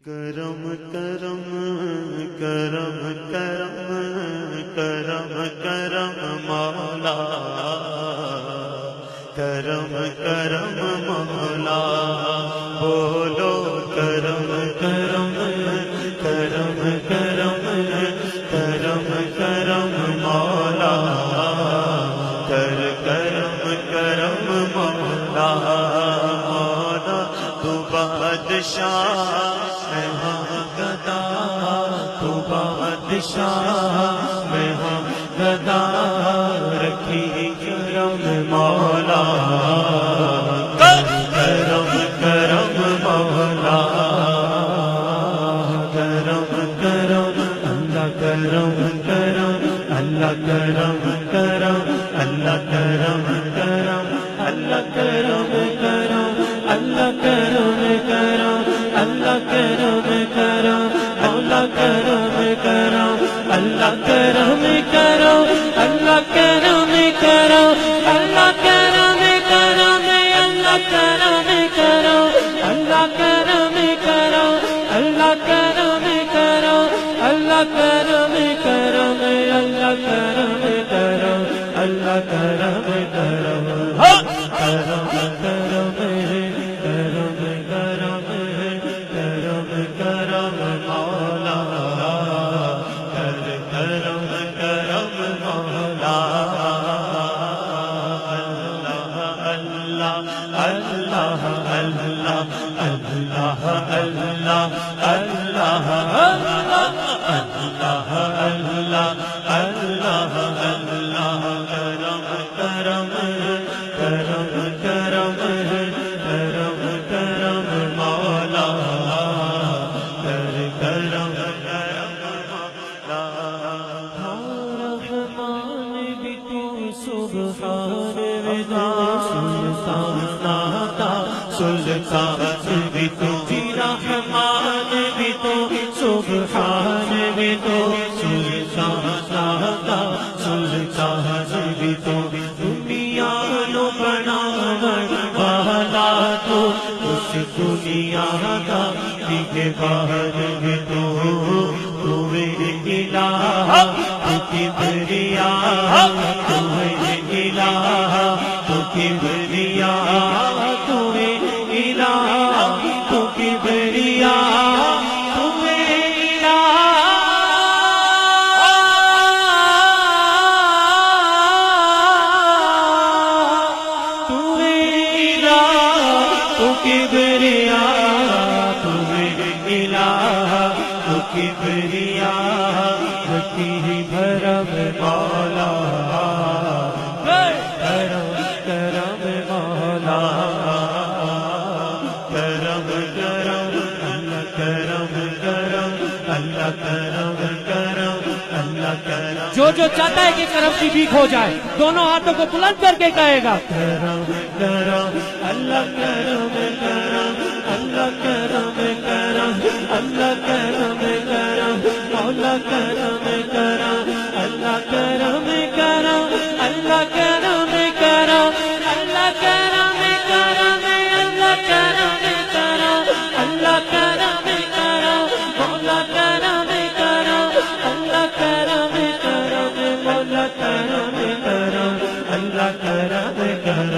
کرم کرم کرم کرم کرم کرم مولا کرم کرم مولا بولو کرم کرم کرم کرم کرم کرم مولا کرم کرم مولا مولا تو بادشاہ میں ہاں گدا تو بادشاہ میں ہاں گدا رکھی کرم مولا کرم کرم مولا کرم کرم اللہ کرم کرم اللہ کرم کرم اللہ کرم کرم اللہ کرم کرم اللہ کرم کرم اللہ کرم کرم اللہ کرم کرم اللہ کرم کرم اللہ کرم کرم اللہ کرم کرم اللہ کرم کرم اللہ کرم کرم اللہ کرم کرم اللہ کرم کرم اللہ کرم کرم اللہ کرم کرم کرم کرم کرم مولا کرم کرم مولا اللہ اللہ اللہ اللہ اللہ اللہ اللہ اللہ اللہ اللہ کرم کرم کرم کرم کرم کرم مولا کرم کرم مولا رحمان بھی تو سبحان ودا سلطان داتا سلطان بھی تو رحمان بھی تو سبحان بھی تو سلطان داتا سلطان بھی تو دنیا نو بناون والا تو اس دنیا کا دیکھے باہر بھی تو الہ تو کبریا تو الہ تو کبریا تو الہ تو کبریا کبریا تمہیں الہ تو کبریا رکھی بھرم مولا کرم کرم مولا کرم کرم اللہ کرم کرم اللہ کرم کرم اللہ کرم جو چاہتا ہے کہ کرم کی بھیک ہو جائے دونوں ہاتھوں کو بلند کر کے کہے گا کرم کرم اللہ کرم کرم اللہ کرم کرم اللہ کرم کرم مولا کرم کرم اللہ کرم کرم اللہ کرم کرم اللہ کرم کرم اللہ کرم کرم اللہ کرم کرم مولا کرم کرم اللہ کرم کرم مولا کرم کرم اللہ کرم کرم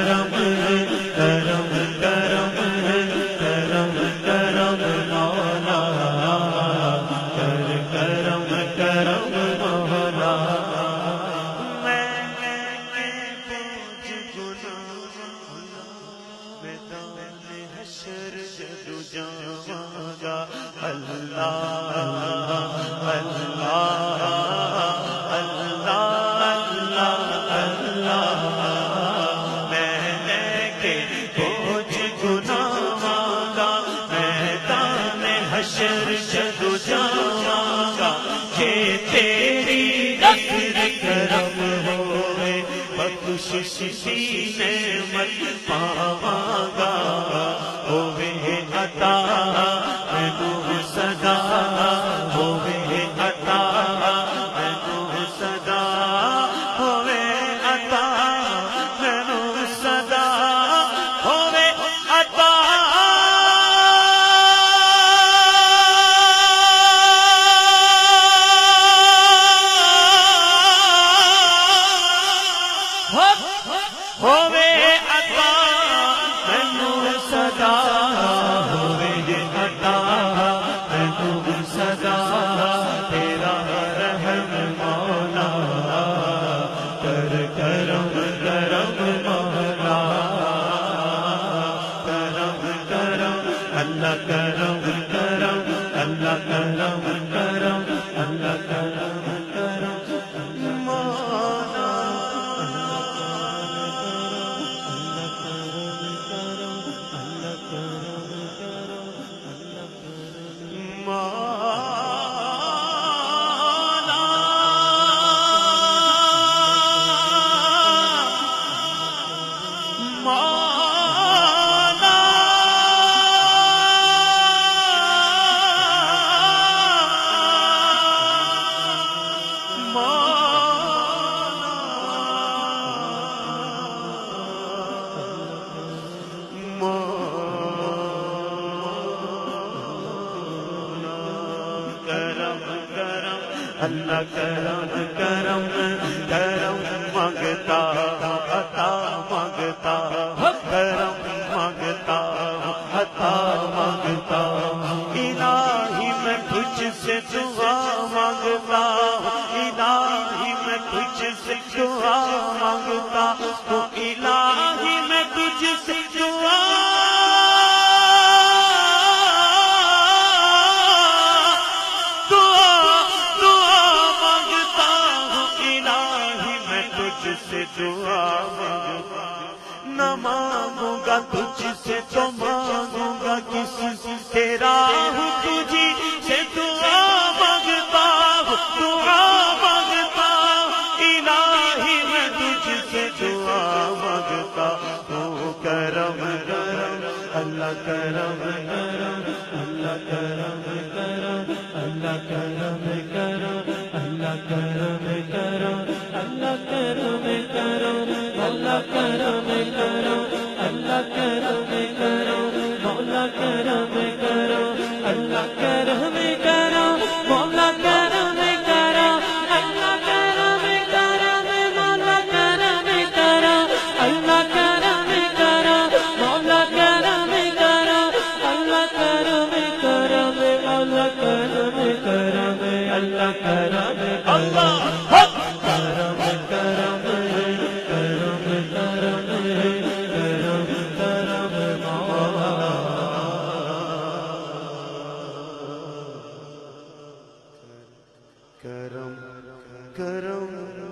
کرم کرم کرم کرم کرم کرم مولا کرم کرم مولا میں میدان حشر جب جاواں گا اللہ اللہ حشر جب جاواں گا کہ تیری ذکر کرم ہوئے بخشش سی نعمت پاواں گا ہوئے عطا مینوں صدا ہوئے عطا مینوں صدا ہوئے عطا مینوں صدا ہوئے عطا اللہ کرم کرم اللہ کرم کرم اللہ کرم کرم مولا اللہ کرم کرم کرم مانگتا عطا مانگتا کرم مانگتا عطا مانگتا الہی میں تجھ سے دعا مانگتا الہی میں تجھ سے دعا مانگتا الہی میں تجھ سے دعا سے دعا نہ مانگوں گا تجھ سے تو مانگوں گا کسی تیرا ہوں تجھی سے دعا مانگتا دعا مانگتا الہی میں تجھ سے دعا مانگتا تو کرم کرم اللہ کرم کرم اللہ کرم کرم اللہ کرم کرم اللہ کرم کرم اللہ کرم کرم اللہ کرم کرم اللہ کرم کرم مولا کرم کرم اللہ کرم کرم مولا کرم کرم اللہ کرم کرم مولا کرم کرم اللہ کرم کرم مولا کرم کرم اللہ کرم کرم مولا کرم کرم اللہ کرم اللہ کرم کرم